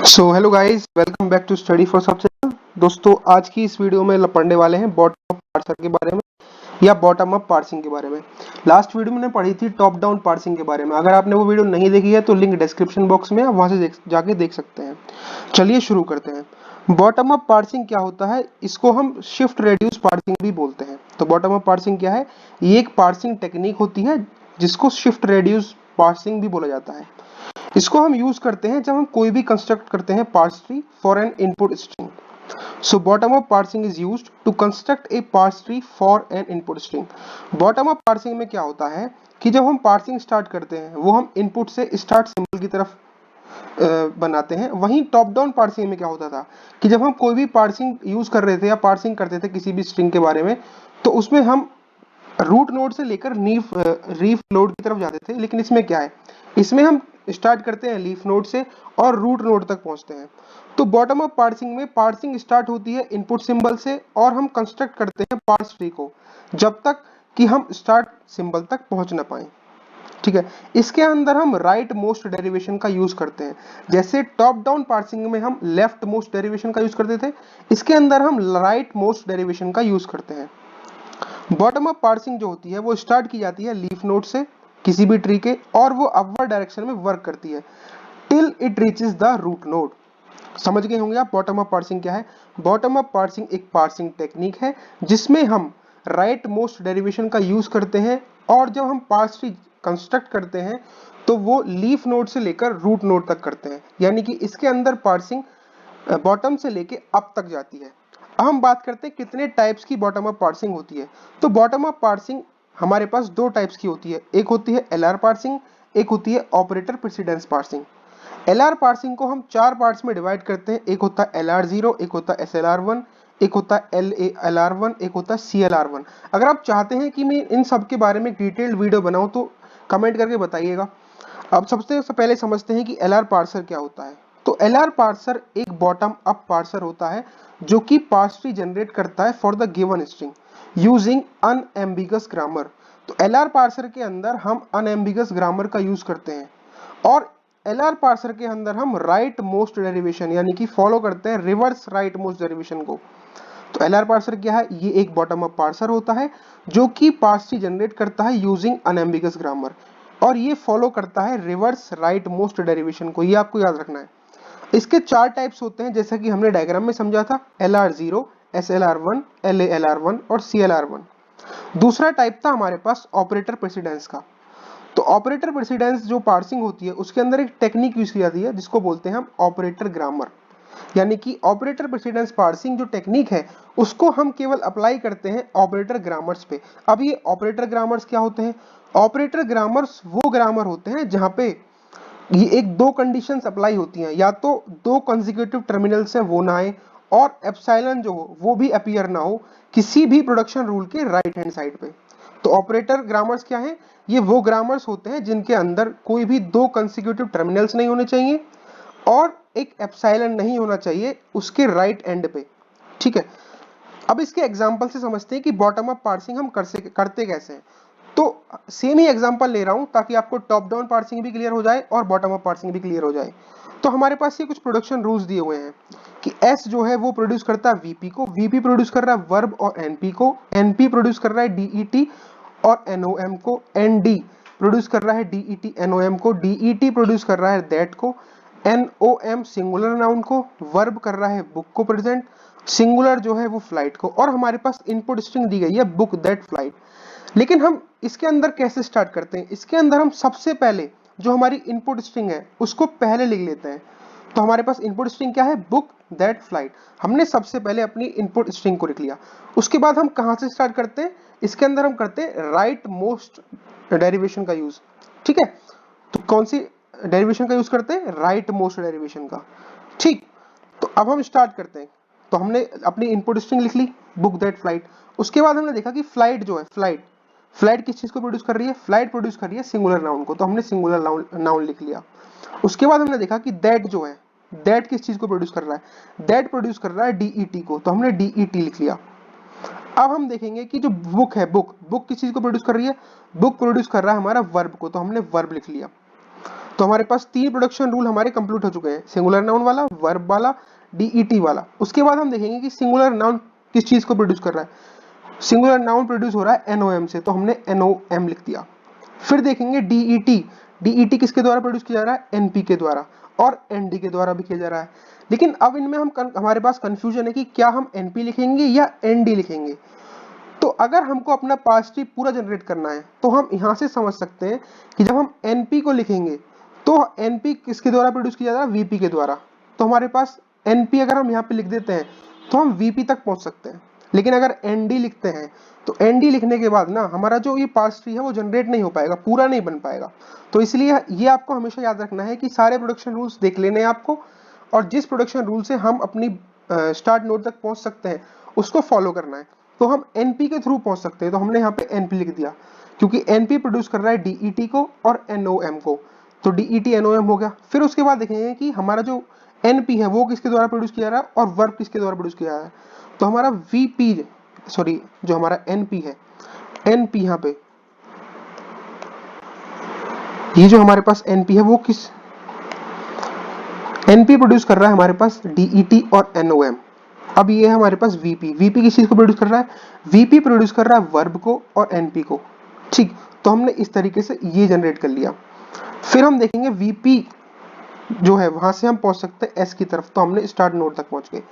So hello guys, welcome back to study for सब channel. दोस्तों, आज की इस वीडियो में पढ़ने वाले हैं बॉटम अप पार्सर के बारे में या बॉटम अप पार्सिंग के बारे में। लास्ट वीडियो में मैंने पढ़ी थी टॉप डाउन पार्सिंग के बारे में। अगर आपने वो वीडियो नहीं देखी है तो लिंक डिस्क्रिप्शन बॉक्स में है, वहां से जाके देख सकते हैं। चलिए शुरू करते हैं। बॉटम अप पार्सिंग क्या होता है? इसको हम शिफ्ट रेड्यूस पार्सिंग भी बोलते हैं। तो बॉटम अप पार्सिंग क्या है? ये एक पार्सिंग टेक्निक होती है जिसको शिफ्ट रेड्यूस पार्सिंग भी बोला जाता है। इसको हम यूज करते हैं जब हम कोई भी कंस्ट्रक्ट करते हैं parse tree for an input string. So bottom up parsing is used to construct a parse tree for an input string. Bottom up parsing में क्या होता है कि जब हम पार्सिंग स्टार्ट करते हैं वो हम इनपुट से स्टार्ट सिंबल की तरफ बनाते हैं। वहीं टॉप डाउन पार्सिंग में क्या होता था कि जब हम कोई भी पार्सिंग यूज कर रहे थे या पार्सिंग करते थे किसी भी स्ट्रिंग के बारे में, तो उसमें हम रूट नोड से लेकर रीफ नोड की तरफ जाते थे। लेकिन इसमें क्या है, इसमें हम स्टार्ट करते हैं लीफ नोड से और रूट नोड तक पहुंचते हैं। तो बॉटम अप पार्सिंग में पार्सिंग स्टार्ट होती है इनपुट सिंबल से और हम कंस्ट्रक्ट करते हैं पार्स ट्री को जब तक कि हम स्टार्ट सिंबल तक पहुंच ना पाए। ठीक है, इसके अंदर हम राइट मोस्ट डेरिवेशन का यूज करते हैं। जैसे टॉप डाउन पार्सिंग में हम लेफ्ट मोस्ट डेरिवेशन का यूज करते थे, इसके अंदर हम राइट मोस्ट डेरिवेशन का यूज करते हैं। बॉटम अप पार्सिंग जो होती है वो स्टार्ट की जाती है लीफ नोड से किसी भी ट्री के, और वो अपवर्ड डायरेक्शन में वर्क करती है till it reaches the root node. समझ गए होंगे आप बॉटम अप पार्सिंग क्या है? बॉटम अप पार्सिंग एक पार्सिंग टेक्निक है जिसमें हम राइट मोस्ट डेरिवेशन का यूज करते हैं, और जब हम पार्स ट्री कंस्ट्रक्ट करते हैं तो वो लीफ नोड से लेकर रूट नोड तक करते हैं। यानी कि इसके अंदर पार्सिंग बॉटम से लेके अप तक जाती है। अब हम बात करते हैं कितने टाइप्स की बॉटम अप पार्सिंग होती है। तो बॉटम अप पार्सिंग हमारे पास दो टाइप्स की होती है, एक होती है एलआर पार्सिंग, एक होती है operator precedence parsing. LR parsing को हम चार पार्ट्स में डिवाइड करते हैं। एक होता है LR0, एक होता है SLR1, एक होता है LALR1, एक होता है CLR1। अगर आप चाहते हैं कि मैं इन सब के बारे में डिटेल्ड वीडियो बनाऊं तो कमेंट करके बताइएगा। अब सबसे पहले समझते हैं कि एलआर पार्सर क्या होता है। तो एलआर पार्सर एक बॉटम अप पार्सर होता है जो कि पार्स ट्री जनरेट करता है for the given string using unambiguous grammar. तो एलआर पार्सर के अंदर हम अनएम्बिगस ग्रामर का यूज करते हैं, और एलआर पार्सर के अंदर हम राइट मोस्ट डेरिवेशन यानी कि फॉलो करते हैं रिवर्स राइट मोस्ट डेरिवेशन को। तो एलआर पार्सर क्या है? ये एक बॉटम अप पार्सर होता है जो कि पार्स ट्री जनरेट करता है यूजिंग अनएम्बिगस ग्रामर, और ये फॉलो करता है रिवर्स राइट मोस्ट डेरिवेशन को। ये आपको याद रखना है। इसके चार टाइप्स होते हैं जैसा कि हमने डायग्राम में समझा था, LR0, SLR1, LALR1 और CLR1। दूसरा टाइप था हमारे पास ऑपरेटर प्रेसिडेंस का। तो ऑपरेटर प्रेसिडेंस जो पार्सिंग होती है उसके अंदर एक टेक्निक यूज की जाती है जिसको बोलते हैं हम ऑपरेटर ग्रामर। यानी कि ऑपरेटर प्रेसिडेंस पार्सिंग जो टेक्निक है उसको हम केवल अप्लाई करते हैं ऑपरेटर ग्रामर्स पे। अब ये ऑपरेटर ग्रामर्स क्या होते हैं? ऑपरेटर ग्रामर्स वो ग्रामर होते हैं जहां पे ये एक दो कंडीशंस अप्लाई होती हैं, या तो दो कंसेक्यूटिव टर्मिनल से वो ना आए और एप्सिलॉन जो हो वो भी अपीयर ना हो किसी भी प्रोडक्शन रूल के राइट हैंड साइड पे। तो ऑपरेटर ग्रामर्स क्या है? ये वो ग्रामर्स होते हैं जिनके अंदर कोई भी दो कंसेक्यूटिव टर्मिनल्स नहीं होने चाहिए और एक एप्सिलॉन नहीं होना चाहिए उसके राइट एंड पे। ठीक है, अब इसके एग्जांपल से समझते हैं कि बॉटम अप पार्सिंग हम करते कैसे हैं। तो सेम ही एग्जांपल ले रहा हूं ताकि आपको टॉप डाउन पार्सिंग भी क्लियर हो जाए और बॉटम अप पार्सिंग भी क्लियर हो जाए। तो हमारे पास ये कुछ प्रोडक्शन रूल्स दिए हुए हैं कि S जो है वो प्रोड्यूस करता है VP को, VP प्रोड्यूस कर रहा है वर्ब और NP को, NP प्रोड्यूस कर रहा है DET और NOM को, ND प्रोड्यूस कर रहा है DET NOM को, DET प्रोड्यूस कर रहा है दैट को, NOM सिंगुलर नाउन को, वर्ब कर रहा है बुक को प्रेजेंट, सिंगुलर जो है वो फ्लाइट को, और हमारे पास इनपुट स्ट्रिंग दी गई है बुक दैट फ्लाइट। लेकिन हम इसके अंदर कैसे स्टार्ट करते हैं? इसके अंदर हम सबसे पहले जो हमारी इनपुट स्ट्रिंग है उसको पहले लिख लेते हैं। तो हमारे पास इनपुट स्ट्रिंग क्या है? Book that flight. हमने सबसे पहले अपनी इनपुट स्ट्रिंग को लिख लिया। उसके बाद हम कहां से स्टार्ट करते हैं? इसके अंदर हम करते हैं राइट मोस्ट डेरिवेशन का यूज। ठीक है, तो कौन सी डेरिवेशन का यूज करते हैं? राइट मोस्ट डेरिवेशन का। ठीक, तो अब हम स्टार्ट करते हैं। तो हमने अपनी इनपुट स्ट्रिंग लिख ली बुक दैट फ्लाइट। उसके बाद हमने देखा कि फ्लाइट जो है, फ्लाइट किस चीज को प्रोड्यूस कर रही है? फ्लाइट प्रोड्यूस कर रही है सिंगुलर नाउन को, तो हमने सिंगुलर नाउन लिख लिया। उसके बाद हमने देखा कि दैट जो है, दैट किस चीज को प्रोड्यूस कर रहा है? दैट प्रोड्यूस कर रहा है DET को, तो हमने DET लिख लिया। अब हम देखेंगे कि जो बुक है, बुक किस चीज को प्रोड्यूस कर रही है? बुक प्रोड्यूस कर रहा है हमारा वर्ब को, तो हमने वर्ब लिख लिया। तो हमारे पास 3 प्रोडक्शन रूल हमारे कंप्लीट हो चुके हैं, सिंगुलर नाउन वाला, वर्ब वाला, डीईटी वाला। उसके बाद हम देखेंगे कि सिंगुलर नाउन किस चीज को प्रोड्यूस कर रहा है। सिंगुलर नाउन प्रोड्यूस हो रहा है एनओएम से, तो हमने एनओएम लिख दिया। फिर देखेंगे डीईटी, डीईटी किसके द्वारा प्रोड्यूस किया जा रहा है, एनपी के द्वारा, और एनडी के द्वारा भी किया जा रहा है। लेकिन अब इनमें हमारे पास कंफ्यूजन है कि क्या हम एनपी लिखेंगे या एनडी लिखेंगे। तो अगर हमको अपना पास्ट ट्री पूरा जनरेट करना है तो हम यहां से समझ सकते हैं कि जब हम एनपी को लिखेंगे तो एनपी किसके द्वारा प्रोड्यूस किया जा रहा है, वीपी के द्वारा। तो हमारे पास एनपी अगर हम यहाँ पे लिख देते हैं तो हम वीपी तक पहुंच सकते हैं। लेकिन अगर एनडी लिखते हैं तो एनडी लिखने के बाद ना हमारा जो ये पास्ट ट्री है वो जनरेट नहीं हो पाएगा, पूरा नहीं बन पाएगा। तो इसलिए ये आपको हमेशा याद रखना है कि सारे प्रोडक्शन रूल्स देख लेने हैं आपको, और जिस प्रोडक्शन रूल से हम अपनी स्टार्ट नोड तक पहुंच सकते हैं उसको फॉलो करना है। तो हम एनपी के थ्रू पहुंच सकते हैं, तो हमने यहाँ पे एनपी लिख दिया, क्योंकि एनपी प्रोड्यूस कर रहा है डीईटी को और एनओएम को, तो डीईटी एनओएम हो गया। फिर उसके बाद देखेंगे कि हमारा जो एनपी है वो किसके द्वारा प्रोड्यूस किया जा रहा है और वर्ब किसके द्वारा प्रोड्यूस किया जा रहा है। तो हमारा वीपी, सॉरी जो हमारा एनपी है, एनपी यहाँ पे ये जो हमारे पास एनपी है वो किस एनपी प्रोड्यूस कर रहा है हमारे पास डीईटी और एनओएम। अब ये है हमारे पास वीपी, वीपी किस चीज को प्रोड्यूस कर रहा है, वीपी प्रोड्यूस कर रहा है वर्ब को और एनपी को। ठीक, तो हमने इस तरीके से ये जनरेट कर लिया। फिर हम देखेंगे वीपी जो है वहां से हम पहुंच सकते हैं एस की तरफ, तो हमने स्टार्ट नोड तक पहुंच गए।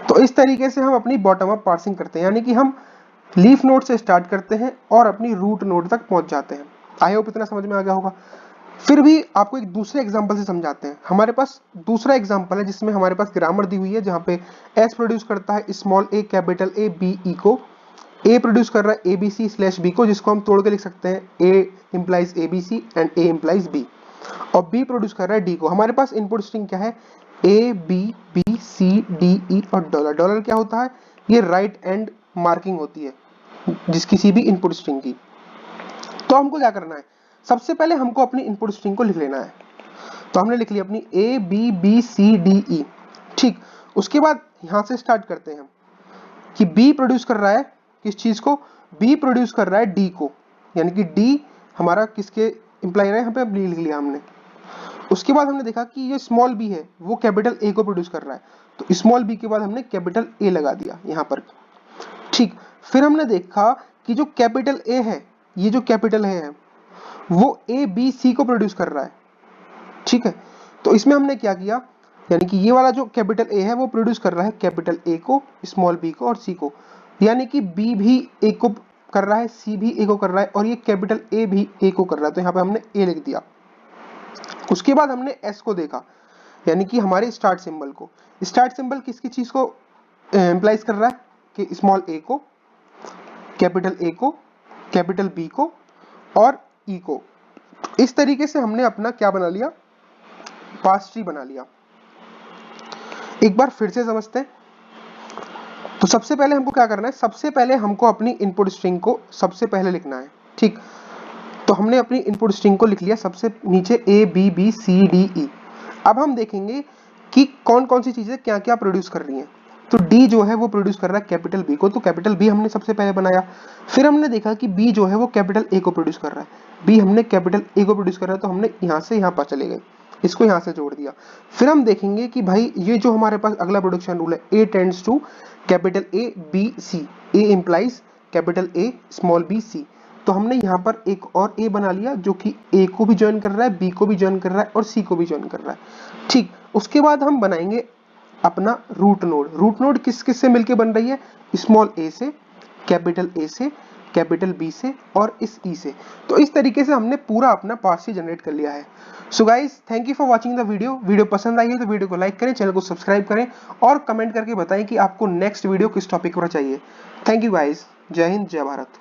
तो इस तरीके से हम अपनी बॉटम अप पार्सिंग करते हैं, यानी कि हम लीफ नोड से स्टार्ट करते हैं और अपनी रूट नोड तक पहुंच जाते हैं। आई होप इतना समझ में आ गया होगा। फिर भी आपको एक दूसरे एग्जांपल से समझाते हैं। हमारे पास दूसरा एग्जांपल है जिसमें हमारे पास ग्रामर दी हुई है, जहां पे एस प्रोड्यूस करता है small a capital A B E को, ए प्रोड्यूस कर रहा है A B C slash B को, जिसको हम तोड़ के लिख सकते हैं A implies A B C and A implies B, और बी प्रोड्यूस कर रहा है डी को। हमारे पास इनपुट स्ट्रिंग क्या है, A B B C D E और डॉलर। डॉलर क्या होता है, ये राइट एंड मार्किंग होती है जिस किसी भी इनपुट स्ट्रिंग की। तो हमको क्या करना है, सबसे पहले हमको अपनी इनपुट स्ट्रिंग को लिख लेना है। तो हमने लिख लिया अपनी A B B C D E. ठीक, उसके बाद यहां से स्टार्ट करते हैं हम कि बी प्रोड्यूस कर रहा है किस चीज को, बी प्रोड्यूस कर रहा है डी को, यानी कि डी हमारा किसके इंप्लाई रहा है, यहाँ पे बी लिख लिया हमने। उसके बाद हमने देखा कि ये स्मॉल बी है वो कैपिटल ए को प्रोड्यूस कर रहा है, तो स्मॉल बी के बाद हमने कैपिटल ए लगा दिया यहाँ पर। ठीक, फिर हमने देखा कि जो कैपिटल ए है, ये जो कैपिटल है वो ए बी सी को प्रोड्यूस कर रहा है। ठीक है, तो इसमें हमने क्या किया, यानी कि ये वाला जो कैपिटल ए है वो प्रोड्यूस कर रहा है कैपिटल ए को, स्मॉल बी को और सी को, यानी कि बी भी ए को कर रहा है, सी भी ए को कर रहा है, और ये कैपिटल ए भी ए को कर रहा है, तो यहाँ पे हमने ए लिख दिया। उसके बाद हमने एस को देखा, यानी कि हमारे स्टार्ट सिंबल को। स्टार्ट सिंबल किसकी चीज को एम्प्लाइज कर रहा है, कि स्मॉल ए को, कैपिटल ए को, कैपिटल बी को और ई को। इस तरीके से हमने अपना क्या बना लिया, पास ट्री बना लिया। एक बार फिर से समझते हैं। तो सबसे पहले हमको क्या करना है, सबसे पहले हमको अपनी इनपुट स्ट्रिंग को सबसे पहले लिखना है। ठीक, तो हमने अपनी इनपुट स्ट्रिंग को लिख लिया सबसे नीचे A B B C D E. अब हम देखेंगे कि कौन कौन सी चीजें क्या क्या प्रोड्यूस कर रही हैं। तो डी जो है वो प्रोड्यूस कर रहा है कैपिटल बी को, तो कैपिटल बी हमने सबसे पहले बनाया। फिर हमने देखा कि बी जो है वो कैपिटल ए को प्रोड्यूस कर रहा है, बी हमने कैपिटल ए को प्रोड्यूस कर रहा है, तो हमने यहाँ से यहाँ पर चले गए, इसको यहाँ से जोड़ दिया। फिर हम देखेंगे कि भाई ये जो हमारे पास अगला प्रोडक्शन रूल है, A tends to capital A B C, A implies capital A small b C, तो हमने यहाँ पर एक और ए बना लिया जो कि ए को भी ज्वाइन कर रहा है, बी को भी ज्वाइन कर रहा है और सी को भी ज्वाइन कर रहा है। ठीक, उसके बाद हम बनाएंगे अपना रूट नोड। रूट नोड किस किस से मिलके बन रही है, स्मॉल ए से, कैपिटल ए से, कैपिटल बी से और इस ई से। तो इस तरीके से हमने पूरा अपना पार्स जनरेट कर लिया है। So guys, thank you for watching the video. Video पसंद आई है तो वीडियो को लाइक करें, चैनल को सब्सक्राइब करें और कमेंट करके बताएं कि आपको नेक्स्ट वीडियो किस टॉपिक पर चाहिए। थैंक यू गाइस, जय हिंद, जय भारत।